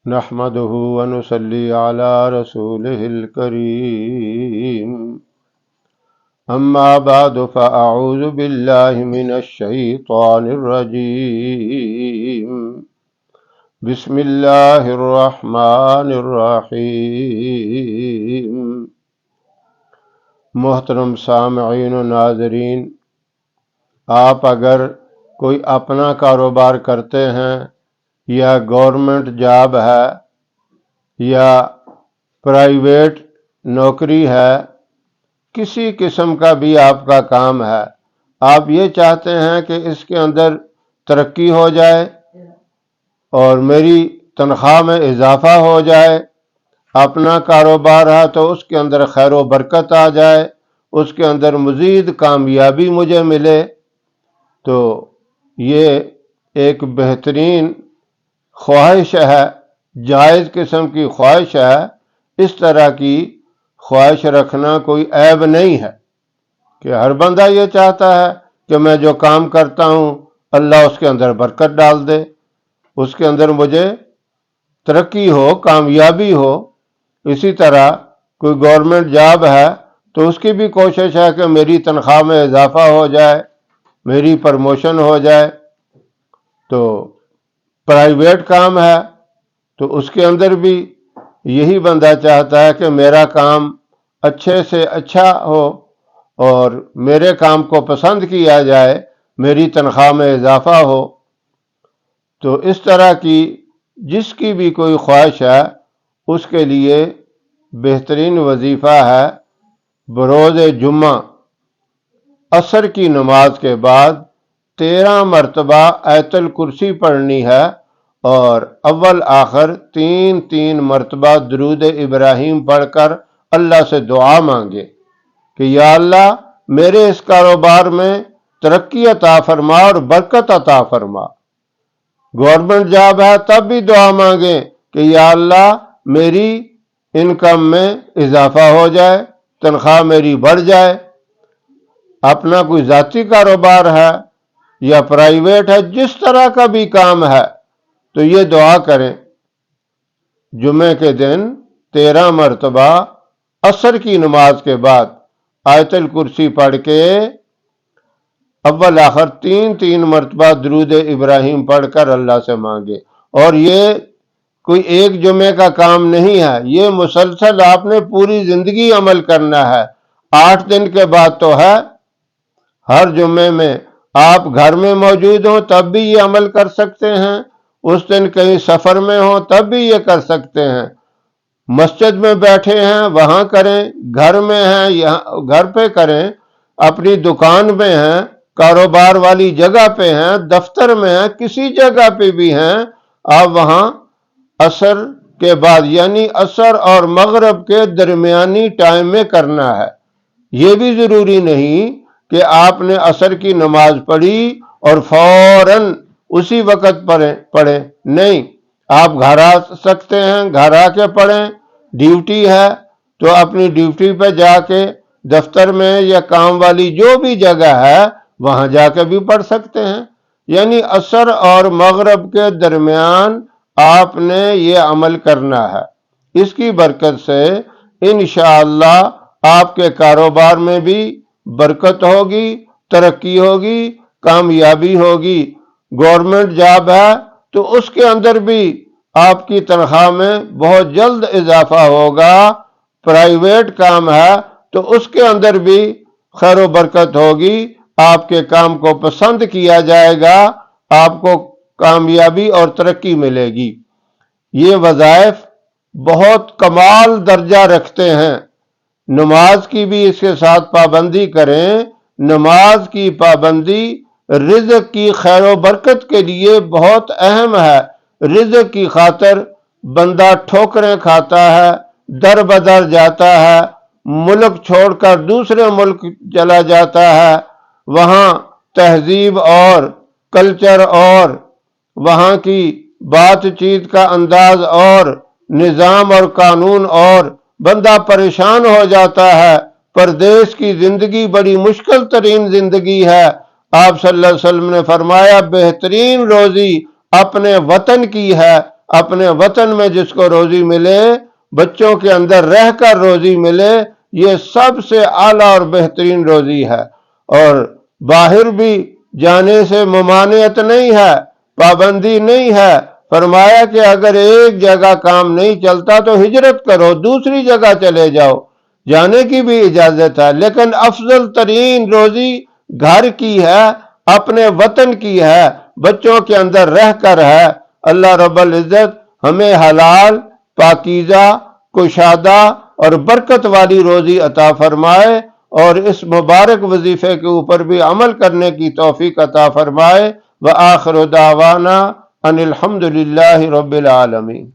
نحمده ونصلي على رسوله الكريم أما بعد فأعوذ بالله من الشيطان الرجيم بسم الله الرحمن الرحيم۔ محترم سامعین و ناظرین، آپ اگر کوئی اپنا کاروبار کرتے ہیں یا گورنمنٹ جاب ہے یا پرائیویٹ نوکری ہے، کسی قسم کا بھی آپ کا کام ہے، آپ یہ چاہتے ہیں کہ اس کے اندر ترقی ہو جائے اور میری تنخواہ میں اضافہ ہو جائے، اپنا کاروبار ہے تو اس کے اندر خیر و برکت آ جائے، اس کے اندر مزید کامیابی مجھے ملے، تو یہ ایک بہترین خواہش ہے، جائز قسم کی خواہش ہے۔ اس طرح کی خواہش رکھنا کوئی عیب نہیں ہے کہ ہر بندہ یہ چاہتا ہے کہ میں جو کام کرتا ہوں اللہ اس کے اندر برکت ڈال دے، اس کے اندر مجھے ترقی ہو، کامیابی ہو۔ اسی طرح کوئی گورنمنٹ جاب ہے تو اس کی بھی کوشش ہے کہ میری تنخواہ میں اضافہ ہو جائے، میری پروموشن ہو جائے۔ تو پرائیویٹ کام ہے تو اس کے اندر بھی یہی بندہ چاہتا ہے کہ میرا کام اچھے سے اچھا ہو اور میرے کام کو پسند کیا جائے، میری تنخواہ میں اضافہ ہو۔ تو اس طرح کی جس کی بھی کوئی خواہش ہے اس کے لیے بہترین وظیفہ ہے بروز جمعہ عصر کی نماز کے بعد 13 مرتبہ آیت الکرسی پڑھنی ہے اور اول آخر 3 مرتبہ درود ابراہیم پڑھ کر اللہ سے دعا مانگے کہ یا اللہ میرے اس کاروبار میں ترقی عطا فرما اور برکت عطا فرما۔ گورنمنٹ جاب ہے تب بھی دعا مانگیں کہ یا اللہ میری انکم میں اضافہ ہو جائے، تنخواہ میری بڑھ جائے۔ اپنا کوئی ذاتی کاروبار ہے یا پرائیویٹ ہے، جس طرح کا بھی کام ہے تو یہ دعا کریں جمعے کے دن 13 مرتبہ عصر کی نماز کے بعد آیت الکرسی پڑھ کے اول آخر 3 مرتبہ درود ابراہیم پڑھ کر اللہ سے مانگے۔ اور یہ کوئی ایک جمعے کا کام نہیں ہے، یہ مسلسل آپ نے پوری زندگی عمل کرنا ہے۔ 8 دن کے بعد تو ہے، ہر جمعے میں آپ گھر میں موجود ہوں تب بھی یہ عمل کر سکتے ہیں، اس دن کہیں سفر میں ہوں تب بھی یہ کر سکتے ہیں، مسجد میں بیٹھے ہیں وہاں کریں، گھر میں ہیں یہاں گھر پہ کریں، اپنی دکان میں ہیں، کاروبار والی جگہ پہ ہیں، دفتر میں ہیں، کسی جگہ پہ بھی ہیں، آپ وہاں عصر کے بعد یعنی عصر اور مغرب کے درمیانی ٹائم میں کرنا ہے۔ یہ بھی ضروری نہیں کہ آپ نے عصر کی نماز پڑھی اور فوراً اسی وقت پڑھیں، نہیں، آپ گھر آ سکتے ہیں، گھر آ کے پڑھیں۔ ڈیوٹی ہے تو اپنی ڈیوٹی پہ جا کے دفتر میں یا کام والی جو بھی جگہ ہے وہاں جا کے بھی پڑھ سکتے ہیں۔ یعنی عصر اور مغرب کے درمیان آپ نے یہ عمل کرنا ہے۔ اس کی برکت سے انشاءاللہ آپ کے کاروبار میں بھی برکت ہوگی، ترقی ہوگی، کامیابی ہوگی۔ گورنمنٹ جاب ہے تو اس کے اندر بھی آپ کی تنخواہ میں بہت جلد اضافہ ہوگا، پرائیویٹ کام ہے تو اس کے اندر بھی خیر و برکت ہوگی، آپ کے کام کو پسند کیا جائے گا، آپ کو کامیابی اور ترقی ملے گی۔ یہ وظائف بہت کمال درجہ رکھتے ہیں۔ نماز کی بھی اس کے ساتھ پابندی کریں۔ نماز کی پابندی رزق کی خیر و برکت کے لیے بہت اہم ہے۔ رزق کی خاطر بندہ ٹھوکریں کھاتا ہے، در بدر جاتا ہے، ملک چھوڑ کر دوسرے ملک چلا جاتا ہے، وہاں تہذیب اور کلچر اور وہاں کی بات چیت کا انداز اور نظام اور قانون اور بندہ پریشان ہو جاتا ہے۔ پردیس کی زندگی بڑی مشکل ترین زندگی ہے۔ آپ صلی اللہ علیہ وسلم نے فرمایا بہترین روزی اپنے وطن کی ہے، اپنے وطن میں جس کو روزی ملے، بچوں کے اندر رہ کر روزی ملے، یہ سب سے اعلیٰ اور بہترین روزی ہے۔ اور باہر بھی جانے سے ممانعت نہیں ہے، پابندی نہیں ہے۔ فرمایا کہ اگر ایک جگہ کام نہیں چلتا تو ہجرت کرو، دوسری جگہ چلے جاؤ، جانے کی بھی اجازت ہے۔ لیکن افضل ترین روزی گھر کی ہے، اپنے وطن کی ہے، بچوں کے اندر رہ کر ہے۔ اللہ رب العزت ہمیں حلال، پاکیزہ، کشادہ اور برکت والی روزی عطا فرمائے، اور اس مبارک وظیفے کے اوپر بھی عمل کرنے کی توفیق عطا فرمائے۔ وآخر دعوانا ان الحمد للہ رب العالمین۔